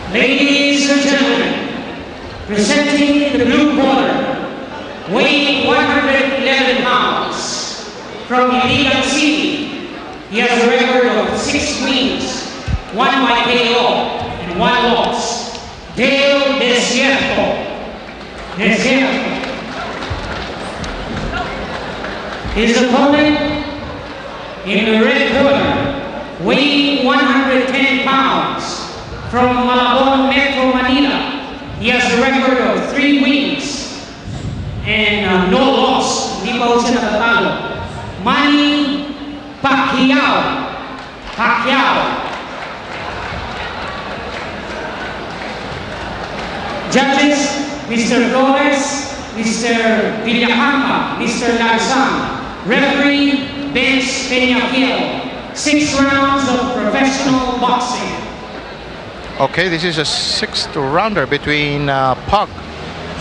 Ladies and gentlemen, presenting the blue corner, weighing 111 pounds, from Iligan City, he has a record of 6 wins, 1 by KO, and 1 loss. Dale Desierto. His opponent in the red corner, weighing 110 pounds, from Malabon, Metro Manila. He has a record of 3 wins and no loss. Hindi pa ho siya natatalo. Manny Pacquiao. Judges, Mr. Flores, Mr. Villacampa, Mr. Larzan. Referee, Benz Peñafiel. 6 rounds of professional boxing. Okay, this is a 6th rounder between Pacquiao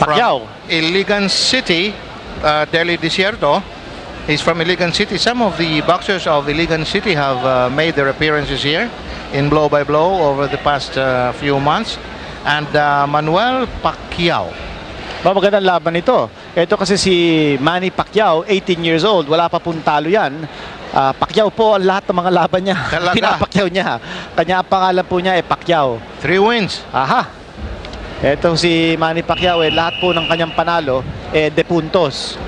from Iligan City, Dele Desierto. He's from Iligan City. Some of the boxers of Iligan City have made their appearances here in Blow by Blow over the past few months. And Manuel Pacquiao. Magandang laban ito. Ito kasi si Manny Pacquiao, 18 years old. Wala pa pong talo yan. Pacquiao po ang lahat ng mga laban niya. Pinapacquiao niya. Kanya ang pangalan po niya Pacquiao. 3 wins. Aha. Ito si Manny Pacquiao, lahat po ng kanyang panalo de puntos.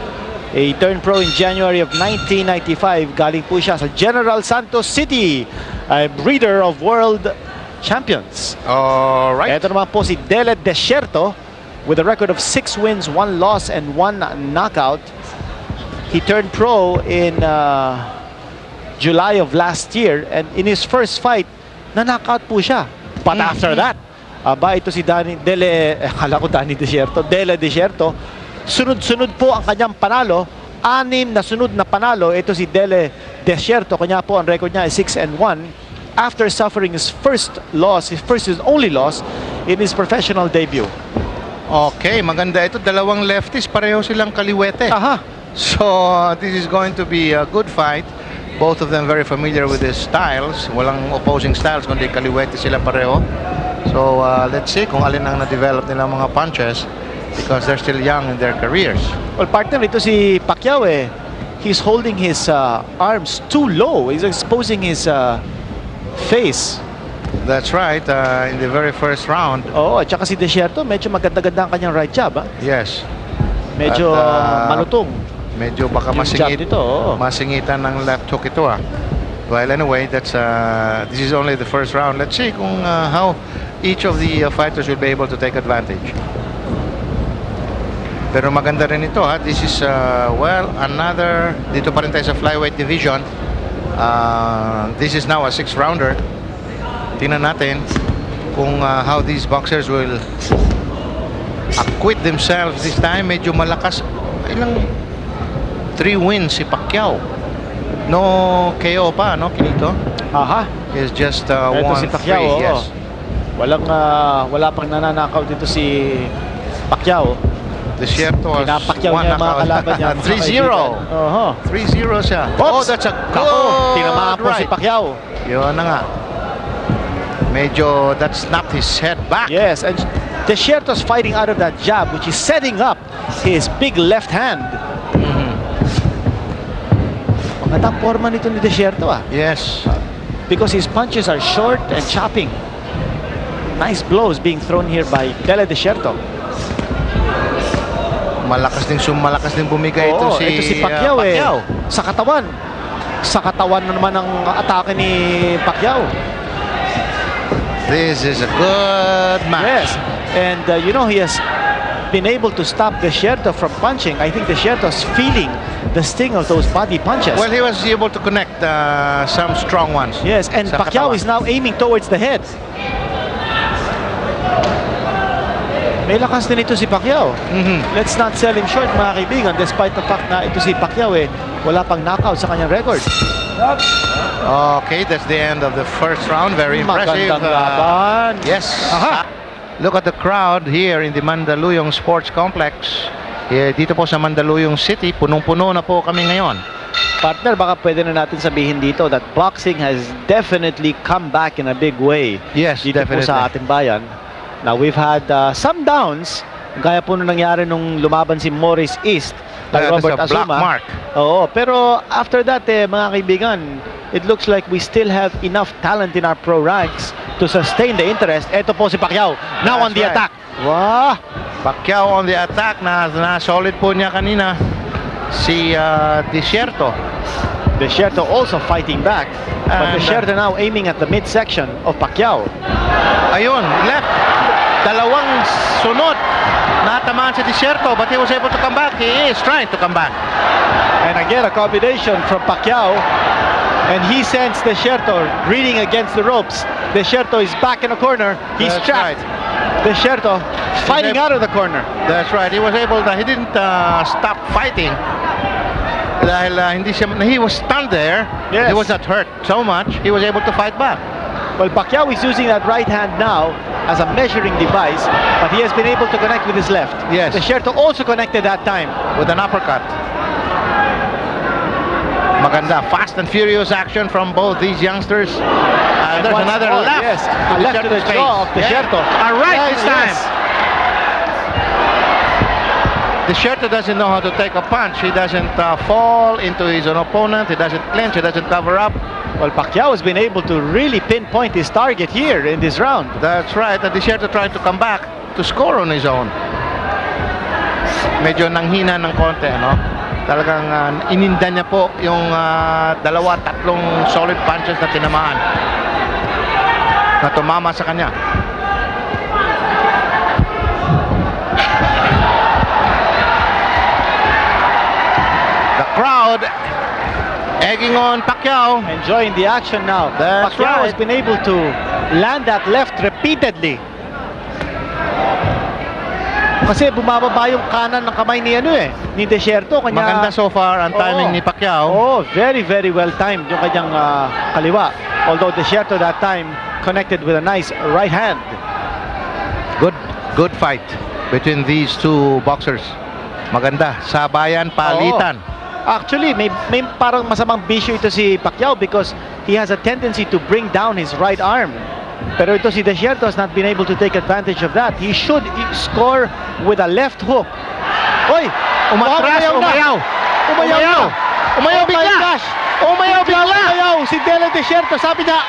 He turned pro in January of 1995. Galing po siya sa General Santos City, a breeder of world champions. Alright. Ito naman po si Dele Desierto with a record of 6 wins, 1 loss, and 1 knockout. He turned pro in July of last year, and in his first fight, na-knockout po siya. But after that, ito si Dele Desierto, sunod-sunod po ang kanyang panalo. 6 na sunod na panalo. Ito si Dele Desierto, kanya po ang record niya ay 6-1 after suffering his his only loss in his professional debut. Okay, maganda ito. Dalawang lefties, pareho silang kaliwete. Aha. So, this is going to be a good fight. Both of them very familiar with their styles. Walang opposing styles, kundi kaliwete sila pareho. So, let's see kung alin ang na-develop nilang mga punches because they're still young in their careers. Well, partner, ito si Pacquiao he's holding his arms too low. He's exposing his face. That's right, in the very first round. Oo, at saka si Desierto, medyo maganda-ganda ang kanyang right jab. Yes. Medyo malutong. Medyo baka masingitan ng left hook ito. Well, anyway, this is only the first round. Let's see kung how each of the fighters will be able to take advantage. Pero maganda rin ito. This is, well, another, dito pa rin tayo sa flyweight division. This is now a 6th rounder. Tingnan natin kung how these boxers will acquit themselves this time. Medyo malakas. Ilang 3 wins si Pacquiao. No KO pa, no, Kinito? Aha. Is just ito 1-3. si Pacquiao. Yes. Wala pang nananakaw dito si Pacquiao. Desierto has Pinapacquiao one niya mga kalaban niya. 3-0. 3-0 siya. Oh, that's a good tinamaan po si Pacquiao. Yun na nga. Medyo that snapped his head back. Yes, and Desierto's fighting out of that jab, which is setting up his big left hand. Magandang forma nito ni Desierto. Yes. Because his punches are short and chopping. Nice blows being thrown here by Dele Desierto. Malakas din bumigay ito si Pacquiao. Sa katawan. Sa katawan na naman ang atake ni Pacquiao. This is a good match. Yes, and he has been able to stop Desierto from punching. I think Desierto's feeling the sting of those body punches. Well, he was able to connect some strong ones. Yes, and Pacquiao is now aiming towards the head. May lakas din ito si Pacquiao. Let's not sell him short, mga kaibigan, despite the fact na ito si Pacquiao wala pang knockout sa kanyang record. Okay, that's the end of the first round. Very impressive. Magandang laban. Yes. Look at the crowd here in the Mandaluyong Sports Complex. Dito po sa Mandaluyong City, punong-puno na po kami ngayon. Partner, baka pwede na natin sabihin dito that boxing has definitely come back in a big way. Yes, dito definitely. po sa ating bayan. Now we've had some downs, gaya po nung nangyari nung lumaban si Morris East kay That is Robert a black Azuma. mark. Oo, pero after that, mga kaibigan, it looks like we still have enough talent in our pro ranks to sustain the interest. Ito po si Pacquiao, now on That's the right. attack. Wow! Pacquiao on the attack na solid po niya kanina si Desierto. Desierto also fighting back, but And, Desierto now aiming at the midsection of Pacquiao. Ayun, left. Dalawang sunod. Natamaan si Desierto, but he was able to come back. He is trying to come back. And again, a combination from Pacquiao, and he sends Desierto reading against the ropes. Desierto is back in a corner. He's That's trapped. Desierto fighting out of the corner. That's right. He was able to, he didn't stop fighting. Dahil he was stunned there. Yes. He was not hurt so much. He was able to fight back. Well, Pacquiao is using that right hand now as a measuring device, but he has been able to connect with his left. Yes. Desierto also connected that time. With an uppercut. Maganda. Fast and furious action from both these youngsters. There's Once another more, left. yes, a left to the Desierto's jaw of face. Desierto. Yeah. All right, Yes, this time. yes. Desierto doesn't know how to take a punch. He doesn't fall into his own opponent. He doesn't clinch. He doesn't cover up. Well, Pacquiao has been able to really pinpoint his target here in this round. That's right. And Desierto tried to come back to score on his own. Medyo nanghina ng konti, no? Talagang ininda niya po yung dalawa, tatlong solid punches na tinamaan na tumama sa kanya. The crowd egging on Pacquiao. Enjoying the action now. That's Pacquiao has right. been able to land that left repeatedly. Kasi bumababa yung kanan ng kamay ni Desierto. Kanya, Maganda so far ang timing Oo. ni Pacquiao. Oh, very, very well timed yung kanyang kaliwa. Although Desierto that time connected with a nice right hand. Good fight between these two boxers. Maganda. Sabayan, palitan. Actually, may parang masamang bisyo ito si Pacquiao because he has a tendency to bring down his right arm. Pero ito si Desierto has not been able to take advantage of that. He should score with a left hook. Oy! Umatras, umayaw. Umayaw na! Umayaw Oh my bigla. gosh! Umayaw bigla. Umayaw si Dele Desierto. Sabi niya,